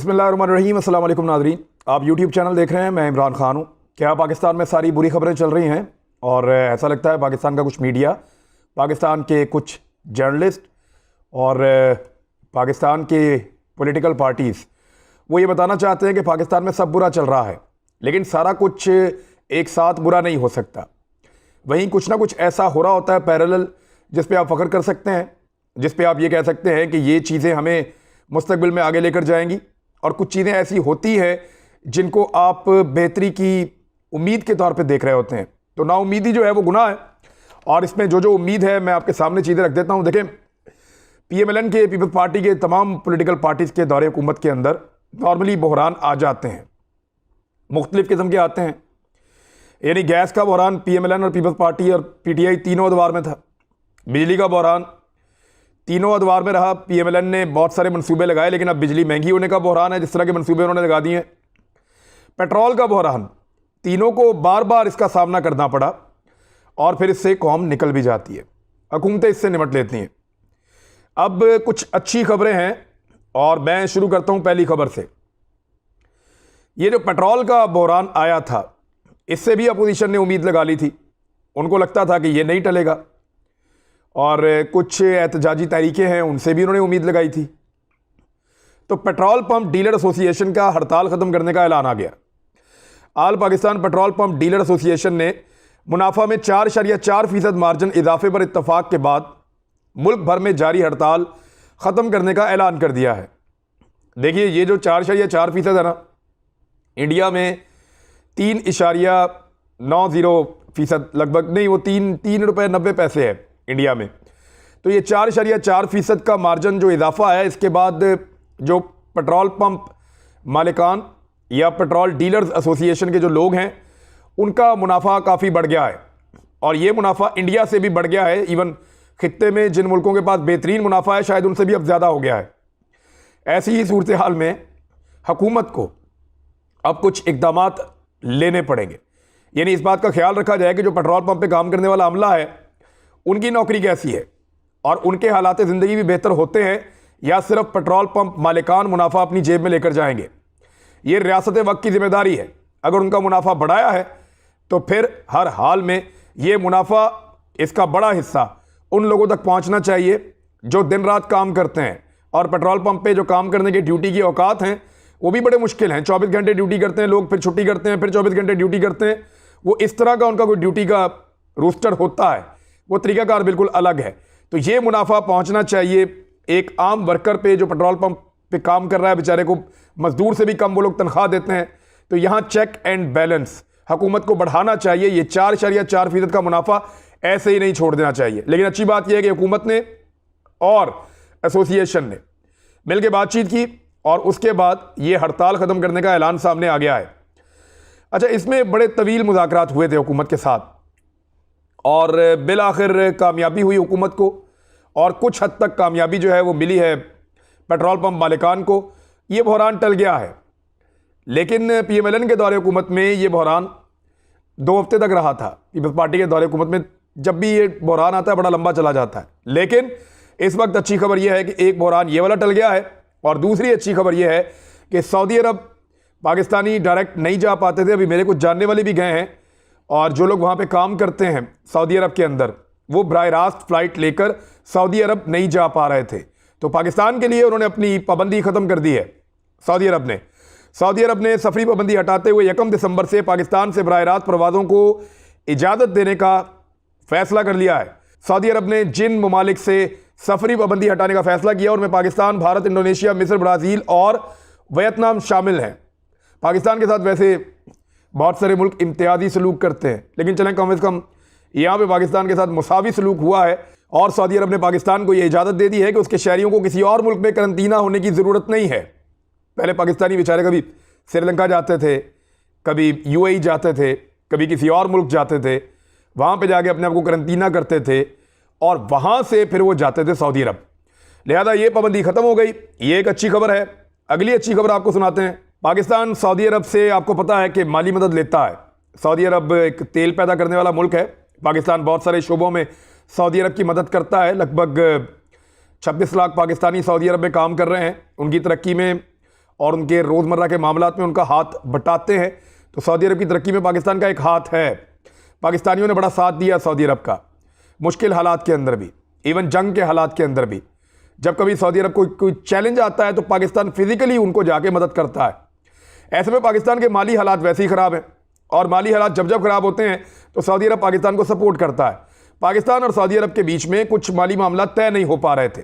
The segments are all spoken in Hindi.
बिस्मिल्लाहिर्रहमानिर्रहीम। अस्सलाम वालेकुम नाज़रीन, आप यूट्यूब चैनल देख रहे हैं। मैं इमरान खान हूँ। क्या पाकिस्तान में सारी बुरी खबरें चल रही हैं और ऐसा लगता है पाकिस्तान का कुछ मीडिया, पाकिस्तान के कुछ जर्नलिस्ट और पाकिस्तान के पॉलिटिकल पार्टीज़ वो ये बताना चाहते हैं कि पाकिस्तान में सब बुरा चल रहा है, लेकिन सारा कुछ एक साथ बुरा नहीं हो सकता। वहीं कुछ ना कुछ ऐसा हो रहा होता है पैरेलल, जिस पे आप फ़ख्र कर सकते हैं, जिस पे आप ये कह सकते हैं कि ये चीज़ें हमें मुस्तकबिल में आगे लेकर जाएंगी। और कुछ चीज़ें ऐसी होती हैं जिनको आप बेहतरी की उम्मीद के तौर पे देख रहे होते हैं। तो नाउम्मीदी जो है वो गुनाह है, और इसमें जो जो उम्मीद है मैं आपके सामने चीज़ें रख देता हूँ। देखें, PMLN के, पीपल्स पार्टी के तमाम पॉलिटिकल पार्टीज़ के दौरे हुकूमत के अंदर नॉर्मली बहरान आ जाते हैं, मुख्तलिफ़ किस्म के आते हैं। यानी गैस का बहरान PMLN और पीपल्स पार्टी और PTI तीनों अदवार में था। बिजली का बहरान तीनों अदवार में रहा। PMLN ने बहुत सारे मंसूबे लगाए, लेकिन अब बिजली महंगी होने का बहरान है, जिस तरह के मंसूबे उन्होंने लगा दिए। पेट्रोल का बहरान, तीनों को बार बार इसका सामना करना पड़ा और फिर इससे कौम निकल भी जाती है, हुकूमतें इससे निपट लेती हैं। अब कुछ अच्छी खबरें हैं और मैं शुरू करता हूँ पहली खबर से। ये जो पेट्रोल का बहरान आया था, इससे भी अपोजिशन ने उम्मीद लगा ली थी। उनको लगता था कि ये नहीं टलेगा, और कुछ एहतजाजी तहरीकें हैं, उनसे भी उन्होंने उम्मीद लगाई थी। तो पेट्रोल पंप डीलर एसोसिएशन का हड़ताल ख़त्म करने का ऐलान आ गया। All Pakistan petrol pump dealer association ने मुनाफा में 4.4% मार्जिन इजाफे पर इत्तफाक के बाद मुल्क भर में जारी हड़ताल ख़त्म करने का ऐलान कर दिया है। देखिए, ये जो 4.4% है ना, इंडिया में 3.90% लगभग, नहीं वो 3 रुपये 90 पैसे है इंडिया में। तो ये 4.4% का मार्जिन जो इजाफा है, इसके बाद जो पेट्रोल पंप मालिकान या पेट्रोल डीलर्स एसोसिएशन के जो लोग हैं, उनका मुनाफा काफ़ी बढ़ गया है। और ये मुनाफा इंडिया से भी बढ़ गया है। इवन खित्ते में जिन मुल्कों के पास बेहतरीन मुनाफा है, शायद उनसे भी अब ज़्यादा हो गया है। ऐसी ही सूरत हाल में हुकूमत को अब कुछ इक़दामात लेने पड़ेंगे। यानी इस बात का ख्याल रखा जाए कि जो पेट्रोल पंप पे काम करने वाला अमला है, उनकी नौकरी कैसी है और उनके हालात ज़िंदगी भी बेहतर होते हैं, या सिर्फ पेट्रोल पंप मालिकान मुनाफा अपनी जेब में लेकर जाएंगे। ये रियासत वक्त की जिम्मेदारी है। अगर उनका मुनाफा बढ़ाया है तो फिर हर हाल में ये मुनाफा, इसका बड़ा हिस्सा उन लोगों तक पहुंचना चाहिए जो दिन रात काम करते हैं। और पेट्रोल पंप पे जो काम करने के ड्यूटी की औकात हैं, वो भी बड़े मुश्किल हैं। 24 घंटे ड्यूटी करते हैं लोग, फिर छुट्टी करते हैं, फिर 24 घंटे ड्यूटी करते हैं। वो इस तरह का उनका कोई ड्यूटी का रोस्टर होता है, वो तरीकाकार बिल्कुल अलग है। तो ये मुनाफा पहुंचना चाहिए एक आम वर्कर पे, जो पेट्रोल पंप पे काम कर रहा है, बेचारे को मजदूर से भी कम वो लोग तनख्वाह देते हैं। तो यहाँ चेक एंड बैलेंस हुकूमत को बढ़ाना चाहिए। ये 4.4% का मुनाफा ऐसे ही नहीं छोड़ देना चाहिए। लेकिन अच्छी बात यह है कि हुकूमत ने और एसोसिएशन ने मिलकर बातचीत की और उसके बाद ये हड़ताल ख़त्म करने का ऐलान सामने आ गया है। अच्छा, इसमें बड़े तवील मुज़ाकरात हुए थे हुकूमत के साथ, और बिल आखिर कामयाबी हुई हुकूमत को, और कुछ हद तक कामयाबी जो है वो मिली है पेट्रोल पंप मालिकान को। ये बहरान टल गया है। लेकिन PMLN के दौरे हुकूमत में ये बहरान 2 हफ्ते तक रहा था। पीपल्स पार्टी के दौरे हुकूमत में जब भी ये बहरान आता है, बड़ा लंबा चला जाता है। लेकिन इस वक्त अच्छी खबर यह है कि एक बहरान ये वाला टल गया है, और दूसरी अच्छी खबर यह है कि सऊदी अरब पाकिस्तानी डायरेक्ट नहीं जा पाते थे। अभी मेरे कुछ जानने वाले भी गए हैं, और जो लोग वहाँ पे काम करते हैं सऊदी अरब के अंदर, वो बराह रास्त फ़्लाइट लेकर सऊदी अरब नहीं जा पा रहे थे। तो पाकिस्तान के लिए उन्होंने अपनी पाबंदी ख़त्म कर दी है। सऊदी अरब ने सफरी पाबंदी हटाते हुए 1 दिसंबर से पाकिस्तान से बराह रास्त परवाज़ों को इजाज़त देने का फ़ैसला कर लिया है। सऊदी अरब ने जिन ममालिक से सफरी पाबंदी हटाने का फ़ैसला किया, उनमें पाकिस्तान, भारत, इंडोनेशिया, मिस्र, ब्राज़ील और वियतनाम शामिल हैं। पाकिस्तान के साथ वैसे बहुत सारे मुल्क इम्तियाजी सलूक करते हैं, लेकिन चलें कम से कम यहाँ पे पाकिस्तान के साथ मुसावी सलूक हुआ है। और सऊदी अरब ने पाकिस्तान को ये इजाज़त दे दी है कि उसके शहरियों को किसी और मुल्क में करंतना होने की ज़रूरत नहीं है। पहले पाकिस्तानी बेचारे कभी श्रीलंका जाते थे, कभी UAE जाते थे, कभी किसी और मुल्क जाते थे, वहाँ पर जाके अपने आप को करंतना करते थे, और वहाँ से फिर वो जाते थे सऊदी अरब। लिहाजा ये पाबंदी ख़त्म हो गई। ये एक अच्छी खबर है। अगली अच्छी खबर आपको सुनाते हैं। पाकिस्तान सऊदी अरब से, आपको पता है कि माली मदद लेता है। सऊदी अरब एक तेल पैदा करने वाला मुल्क है। पाकिस्तान बहुत सारे शोबों में सऊदी अरब की मदद करता है। लगभग 26 लाख पाकिस्तानी सऊदी अरब में काम कर रहे हैं, उनकी तरक्की में और उनके रोज़मर्रा के मामलात में उनका हाथ बटाते हैं, तो सऊदी अरब की तरक्की में पाकिस्तान का एक हाथ है। पाकिस्तानियों ने बड़ा साथ दिया सऊदी अरब का, मुश्किल हालात के अंदर भी, इवन जंग के हालात के अंदर भी। जब कभी सऊदी अरब को कोई चैलेंज आता है तो पाकिस्तान फिजिकली उनको जाके मदद करता है। ऐसे में पाकिस्तान के माली हालात वैसे ही ख़राब हैं, और माली हालात जब जब ख़राब होते हैं तो सऊदी अरब पाकिस्तान को सपोर्ट करता है। पाकिस्तान और सऊदी अरब के बीच में कुछ माली मामला तय नहीं हो पा रहे थे।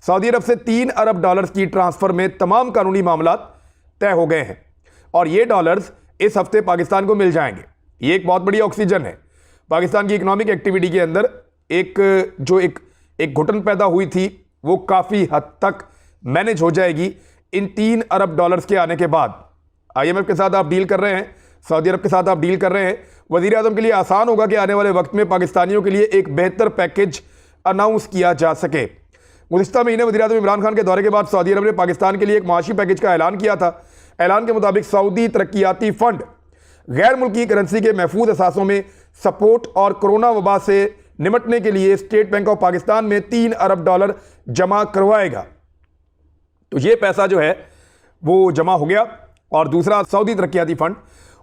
सऊदी अरब से $3 अरब की ट्रांसफ़र में तमाम कानूनी मामला तय हो गए हैं, और ये डॉलर्स इस हफ्ते पाकिस्तान को मिल जाएंगे। ये एक बहुत बड़ी ऑक्सीजन है पाकिस्तान की इकोनॉमिक एक्टिविटी के अंदर। एक घुटन पैदा हुई थी वो काफ़ी हद तक मैनेज हो जाएगी इन $3 अरब के आने के बाद। IMF के साथ आप डील कर रहे हैं, सऊदी अरब के साथ आप डील कर रहे हैं। वज़ीर आज़म के लिए आसान होगा कि आने वाले वक्त में पाकिस्तानियों के लिए एक बेहतर पैकेज अनाउंस किया जा सके। गुज़िश्ता महीने वज़ीर आज़म इमरान खान के दौरे के बाद सऊदी अरब ने पाकिस्तान के लिए एक माशी पैकेज का ऐलान किया था। ऐलान के मुताबिक सऊदी तरक्याती फ़ंड गैर मुल्की करेंसी के महफूज असासों में सपोर्ट और कोरोना वबा से निमटने के लिए स्टेट बैंक ऑफ पाकिस्तान में $3 अरब जमा करवाएगा। तो ये पैसा जो है वो जमा हो गया। और दूसरा, सऊदी तरक्याती फ़ंड,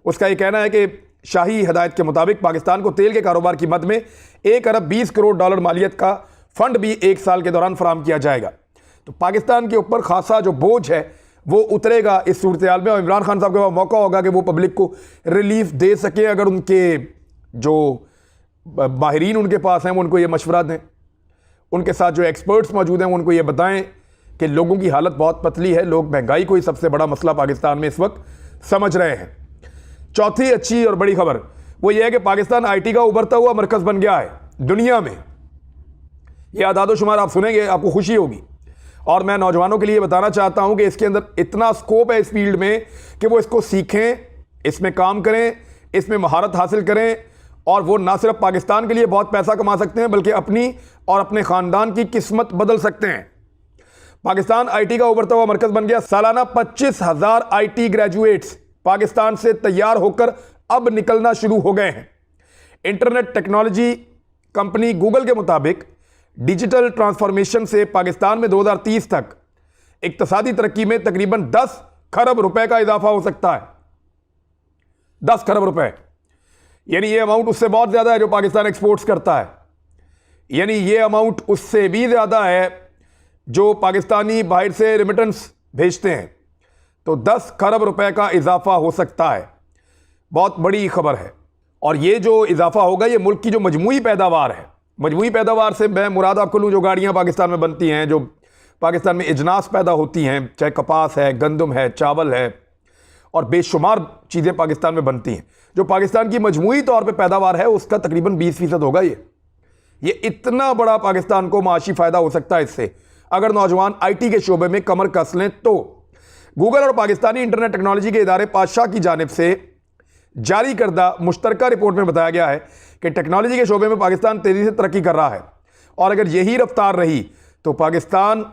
उसका ये कहना है कि शाही हदायत के मुताबिक पाकिस्तान को तेल के कारोबार की मद में $1 अरब 20 करोड़ मालियत का फ़ंड भी 1 साल के दौरान फराहम किया जाएगा। तो पाकिस्तान के ऊपर खासा जो बोझ है वो उतरेगा इस सूरत-ए-हाल में, और इमरान खान साहब के पास मौका होगा कि वो पब्लिक को रिलीफ दे सके। अगर उनके जो माहिरीन उनके पास हैं वो उनको ये मशवरा दें, उनके साथ जो एक्सपर्ट्स मौजूद हैं वो उनको ये बताएं कि लोगों की हालत बहुत पतली है, लोग महंगाई को ही सबसे बड़ा मसला पाकिस्तान में इस वक्त समझ रहे हैं। चौथी अच्छी और बड़ी खबर वो ये है कि पाकिस्तान IT का उभरता हुआ मरकज़ बन गया है दुनिया में। ये आदाद-ओ-शुमार आप सुनेंगे, आपको खुशी होगी। और मैं नौजवानों के लिए बताना चाहता हूं कि इसके अंदर इतना स्कोप है इस फील्ड में कि वो इसको सीखें, इसमें काम करें, इसमें महारत हासिल करें, और वो ना सिर्फ पाकिस्तान के लिए बहुत पैसा कमा सकते हैं बल्कि अपनी और अपने ख़ानदान की किस्मत बदल सकते हैं। पाकिस्तान IT का उभरता हुआ मरकज़ बन गया। सालाना 25,000 IT ग्रेजुएट्स पाकिस्तान से तैयार होकर अब निकलना शुरू हो गए हैं। इंटरनेट टेक्नोलॉजी कंपनी गूगल के मुताबिक डिजिटल ट्रांसफॉर्मेशन से पाकिस्तान में 2030 तक इक्तिसादी तरक्की में तकरीबन 10 खरब रुपए का इजाफा हो सकता है। 10 खरब रुपए, यानी ये अमाउंट उससे बहुत ज़्यादा है जो पाकिस्तान एक्सपोर्ट्स करता है, यानी ये अमाउंट उससे भी ज़्यादा है जो पाकिस्तानी बाहर से रेमिटेंस भेजते हैं। तो 10 खरब रुपए का इजाफा हो सकता है, बहुत बड़ी खबर है। और ये जो इजाफा होगा ये मुल्क की जो मजमूई पैदावार है, मजमूई पैदावार से मैं मुराद आपको लूँ जो गाड़ियाँ पाकिस्तान में बनती हैं, जो पाकिस्तान में इजनास पैदा होती हैं, चाहे कपास है, गंदम है, चावल है, और बेशुमार चीज़ें पाकिस्तान में बनती हैं, जो पाकिस्तान की मजमूई तौर पे पैदावार है उसका तकरीबन 20% होगा। ये इतना बड़ा पाकिस्तान को माशी फ़ायदा हो सकता है इससे, अगर नौजवान IT के शोबे में कमर कस लें तो। गूगल और पाकिस्तानी इंटरनेट टेक्नोलॉजी के इदारे पातशाह की जानिब से जारी करदा मुश्तरका रिपोर्ट में बताया गया है कि टेक्नोलॉजी के शोबे में पाकिस्तान तेज़ी से तरक्की कर रहा है, और अगर यही रफ्तार रही तो पाकिस्तान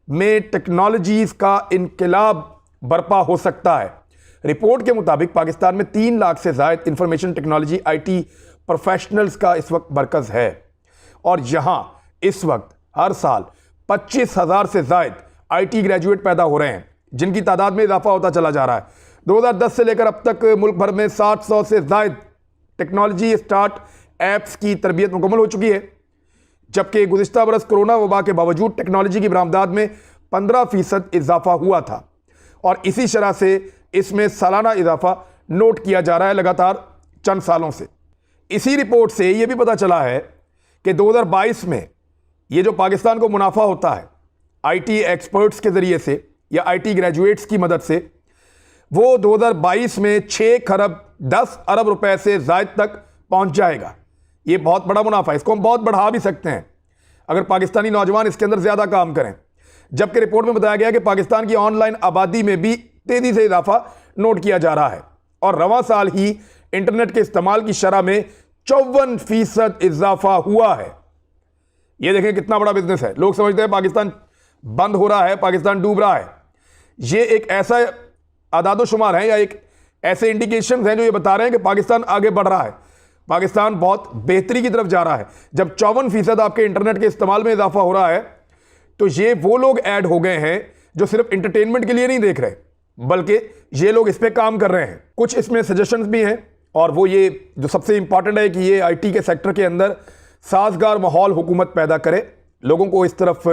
में टेक्नोलॉजीज़ का इनकलाब बर्पा हो सकता है। रिपोर्ट के मुताबिक पाकिस्तान में 3 लाख से ज़ायद इंफॉर्मेशन टेक्नोलॉजी IT प्रोफेशनल्स का इस वक्त मरकज़ है, और यहाँ इस वक्त हर साल 25,000 से ज़ायद IT ग्रेजुएट पैदा हो रहे हैं, जिनकी तादाद में इजाफा होता चला जा रहा है। 2010 से लेकर अब तक मुल्क भर में 700 से ज़ायद टेक्नोलॉजी स्टार्ट एप्स की तरबियत मुकम्मल हो चुकी है, जबकि गुज़िश्ता बरस कोरोना वबा के बावजूद टेक्नोलॉजी की बरामदात में 15% इजाफा हुआ था, और इसी शरह से इसमें सालाना इजाफा नोट किया जा रहा है लगातार चंद सालों से। इसी रिपोर्ट से यह भी पता चला है कि 2022 में ये जो पाकिस्तान को मुनाफा होता है IT एक्सपर्ट्स के ज़रिए से या IT ग्रेजुएट्स की मदद से, वो 2022 में 6 खरब 10 अरब रुपए से ज़ायद तक पहुंच जाएगा। ये बहुत बड़ा मुनाफा है, इसको हम बहुत बढ़ा भी सकते हैं अगर पाकिस्तानी नौजवान इसके अंदर ज़्यादा काम करें। जबकि रिपोर्ट में बताया गया कि पाकिस्तान की ऑनलाइन आबादी में भी तेज़ी से इजाफा नोट किया जा रहा है, और रवां साल ही इंटरनेट के इस्तेमाल की शरह में 54% इजाफा हुआ है। ये देखें कितना बड़ा बिजनेस है। लोग समझते हैं पाकिस्तान बंद हो रहा है, पाकिस्तान डूब रहा है। ये एक ऐसा आदाद-ओ-शुमार है या एक ऐसे इंडिकेशन हैं जो ये बता रहे हैं कि पाकिस्तान आगे बढ़ रहा है, पाकिस्तान बहुत बेहतरी की तरफ जा रहा है। जब 54% आपके इंटरनेट के इस्तेमाल में इजाफा हो रहा है तो ये वो लोग ऐड हो गए हैं जो सिर्फ इंटरटेनमेंट के लिए नहीं देख रहे, बल्कि ये लोग इस पे काम कर रहे हैं। कुछ इसमें सजेशंस भी हैं, और वो ये जो सबसे इंपॉर्टेंट है कि ये आईटी के सेक्टर के अंदर साजगार माहौल हुकूमत पैदा करे, लोगों को इस तरफ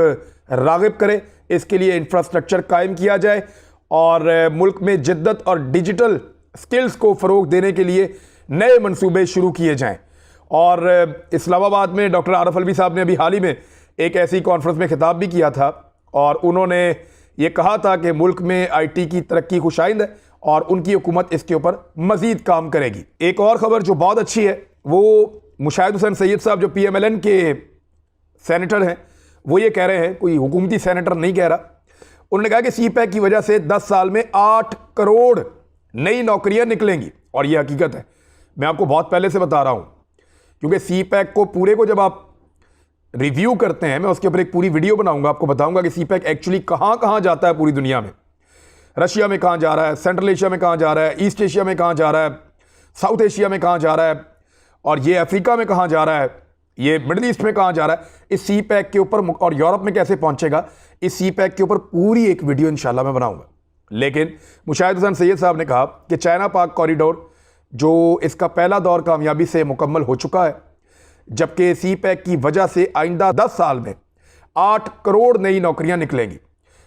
राग़िब करे, इसके लिए इंफ्रास्ट्रक्चर कायम किया जाए और मुल्क में जिद्दत और डिजिटल स्किल्स को फ़रोग देने के लिए नए मंसूबे शुरू किए जाएं। और इस्लामाबाद में डॉक्टर आरिफ अलवी साहब ने अभी हाल ही में एक ऐसी कॉन्फ्रेंस में खिताब भी किया था, और उन्होंने ये कहा था कि मुल्क में आईटी की तरक्की खुशाइंद है और उनकी हुकूमत इसके ऊपर मज़ीद काम करेगी। एक और ख़बर जो बहुत अच्छी है, वो मुशाहिद हुसैन सैयद साहब जो PMLN के सेनेटर हैं, वो ये कह रहे हैं, कोई हुकूमती सेनेटर नहीं कह रहा, उन्होंने कहा कि CPEC की वजह से 10 साल में 8 करोड़ नई नौकरियां निकलेंगी। और ये हकीकत है, मैं आपको बहुत पहले से बता रहा हूं, क्योंकि CPEC को पूरे को जब आप रिव्यू करते हैं, मैं उसके ऊपर एक पूरी वीडियो बनाऊंगा, आपको बताऊंगा कि CPEC एक्चुअली कहां कहां जाता है पूरी दुनिया में। रशिया में कहां जा रहा है, सेंट्रल एशिया में कहां जा रहा है, ईस्ट एशिया में कहां जा रहा है, साउथ एशिया में कहां जा रहा है, और ये अफ्रीका में कहां जा रहा है, ये मिडिल ईस्ट में कहां जा रहा है, इस CPEC के ऊपर, और यूरोप में कैसे पहुंचेगा, इस CPEC के ऊपर पूरी एक वीडियो इंशाल्लाह मैं बनाऊंगा। लेकिन मुशाहिद हुसैन सैयद साहब ने कहा कि चाइना पाक कॉरिडोर जो इसका पहला दौर कामयाबी से मुकम्मल हो चुका है, जबकि CPEC की वजह से आइंदा 10 साल में 8 करोड़ नई नौकरियां निकलेंगी।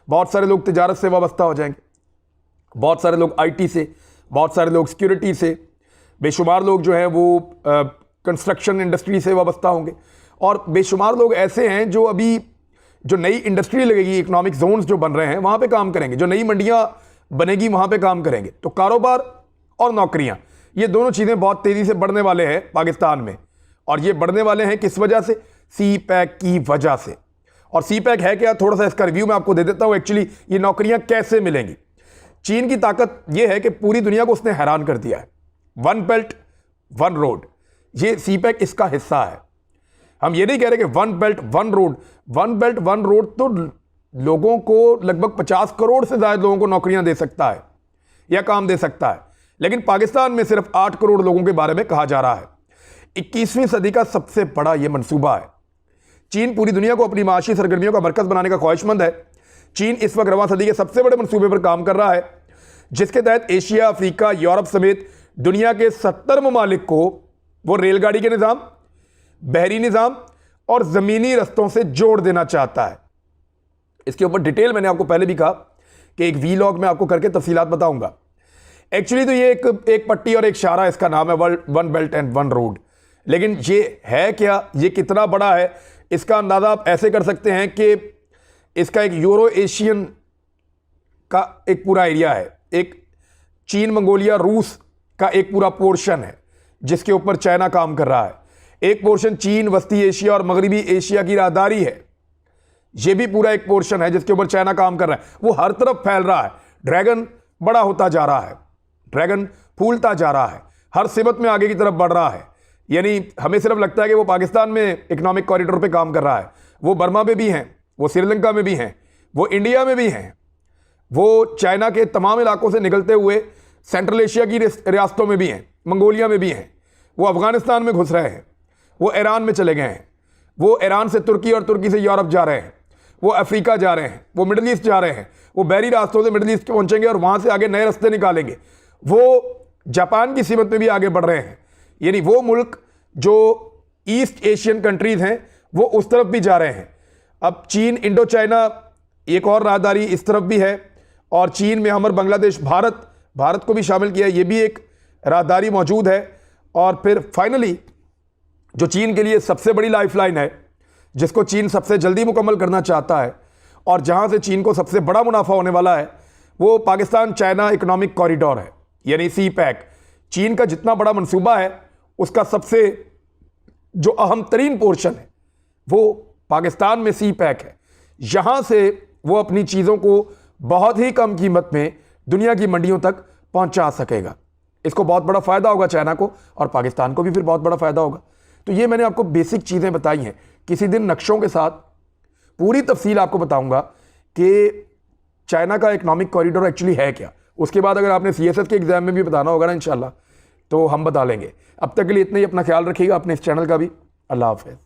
बहुत सारे लोग तिजारत से वाबस्ता हो जाएंगे, बहुत सारे लोग IT से, बहुत सारे लोग सिक्योरिटी से, बेशुमार लोग जो हैं वो कंस्ट्रक्शन इंडस्ट्री से वाबस्ता होंगे, और बेशुमार लोग ऐसे हैं जो अभी जो नई इंडस्ट्री लगेगी, इकोनॉमिक जोन्स जो बन रहे हैं वहाँ पे काम करेंगे, जो नई मंडियाँ बनेगी वहाँ पे काम करेंगे। तो कारोबार और नौकरियाँ, ये दोनों चीज़ें बहुत तेज़ी से बढ़ने वाले हैं पाकिस्तान में, और ये बढ़ने वाले हैं किस वजह से? CPEC की वजह से। और CPEC है क्या, थोड़ा सा इसका रिव्यू मैं आपको दे देता हूँ। एक्चुअली ये नौकरियाँ कैसे मिलेंगी? चीन की ताकत ये है कि पूरी दुनिया को उसने हैरान कर दिया है। 1 बेल्ट 1 रोड, ये CPEC इसका हिस्सा है। हम ये नहीं कह रहे कि 1 बेल्ट 1 रोड, 1 बेल्ट 1 रोड तो लोगों को लगभग 50 करोड़ से ज़्यादा लोगों को नौकरियां दे सकता है या काम दे सकता है, लेकिन पाकिस्तान में सिर्फ 8 करोड़ लोगों के बारे में कहा जा रहा है। 21वीं सदी का सबसे बड़ा यह मंसूबा है। चीन पूरी दुनिया को अपनी माशी सरगर्मियों का मरकज बनाने का ख्वाहिशमंद है। चीन इस वक्त रवां सदी के सबसे बड़े मंसूबे पर काम कर रहा है, जिसके तहत एशिया, अफ्रीका, यूरोप समेत दुनिया के 70 ममालिक को वो रेलगाड़ी के निज़ाम, बहरी निज़ाम और ज़मीनी रस्तों से जोड़ देना चाहता है। इसके ऊपर डिटेल मैंने आपको पहले भी कहा कि एक वीलॉग में आपको करके तफसीलात बताऊंगा। एक्चुअली तो ये एक पट्टी और एक शारा, इसका नाम है 1 बेल्ट एंड 1 रोड। लेकिन ये है क्या, ये कितना बड़ा है, इसका अंदाज़ा आप ऐसे कर सकते हैं कि इसका एक यूरो एशियन का एक पूरा एरिया है, एक चीन, मंगोलिया, रूस का एक पूरा पोर्शन है जिसके ऊपर चाइना काम कर रहा है। एक पोर्शन चीन, वस्ती एशिया और मगरबी एशिया की राहदारी है, यह भी पूरा एक पोर्शन है जिसके ऊपर चाइना काम कर रहा है। वो हर तरफ फैल रहा है, ड्रैगन बड़ा होता जा रहा है, ड्रैगन फूलता जा रहा है, हर सिमत में आगे की तरफ बढ़ रहा है। यानी हमें सिर्फ लगता है कि वो पाकिस्तान में इकोनॉमिक कॉरिडोर पे काम कर रहा है, वो बर्मा में भी हैं, वो श्रीलंका में भी हैं, वो इंडिया में भी हैं, वो चाइना के तमाम इलाकों से निकलते हुए सेंट्रल एशिया की रियासतों में भी हैं, मंगोलिया में भी हैं, वो अफगानिस्तान में घुस रहे हैं, वो ईरान में चले गए हैं, वो ईरान से तुर्की और तुर्की से यूरोप जा रहे हैं, वो अफ्रीका जा रहे हैं, वो मिडिल ईस्ट जा रहे हैं, वो बहरी रास्तों से मिडिल ईस्ट पहुंचेंगे और वहां से आगे नए रास्ते निकालेंगे, वो जापान की सीमत में भी आगे बढ़ रहे हैं। यानी वो मुल्क जो ईस्ट एशियन कंट्रीज हैं वो उस तरफ भी जा रहे हैं। अब चीन, इंडो चाइना एक और राहदारी इस तरफ भी है, और चीन में हमर बांग्लादेश, भारत को भी शामिल किया, ये भी एक राहदारी मौजूद है। और फिर फाइनली जो चीन के लिए सबसे बड़ी लाइफलाइन है, जिसको चीन सबसे जल्दी मुकम्मल करना चाहता है और जहां से चीन को सबसे बड़ा मुनाफा होने वाला है, वो पाकिस्तान चाइना इकोनॉमिक कॉरिडोर है, यानी CPEC। चीन का जितना बड़ा मंसूबा है उसका सबसे जो अहम तरीन पोर्शन है वो पाकिस्तान में CPEC है। यहां से वो अपनी चीज़ों को बहुत ही कम कीमत में दुनिया की मंडियों तक पहुंचा सकेगा। इसको बहुत बड़ा फ़ायदा होगा चाइना को, और पाकिस्तान को भी फिर बहुत बड़ा फ़ायदा होगा। तो ये मैंने आपको बेसिक चीज़ें बताई हैं। किसी दिन नक्शों के साथ पूरी तफसील आपको बताऊंगा कि चाइना का इकोनॉमिक कॉरिडोर एक्चुअली है क्या। उसके बाद अगर आपने CSS के एग्जाम में भी बताना होगा ना इंशाल्लाह, तो हम बता लेंगे। अब तक के लिए इतना ही, अपना ख्याल रखिएगा, अपने इस चैनल का भी। अल्लाह हाफ़िज़।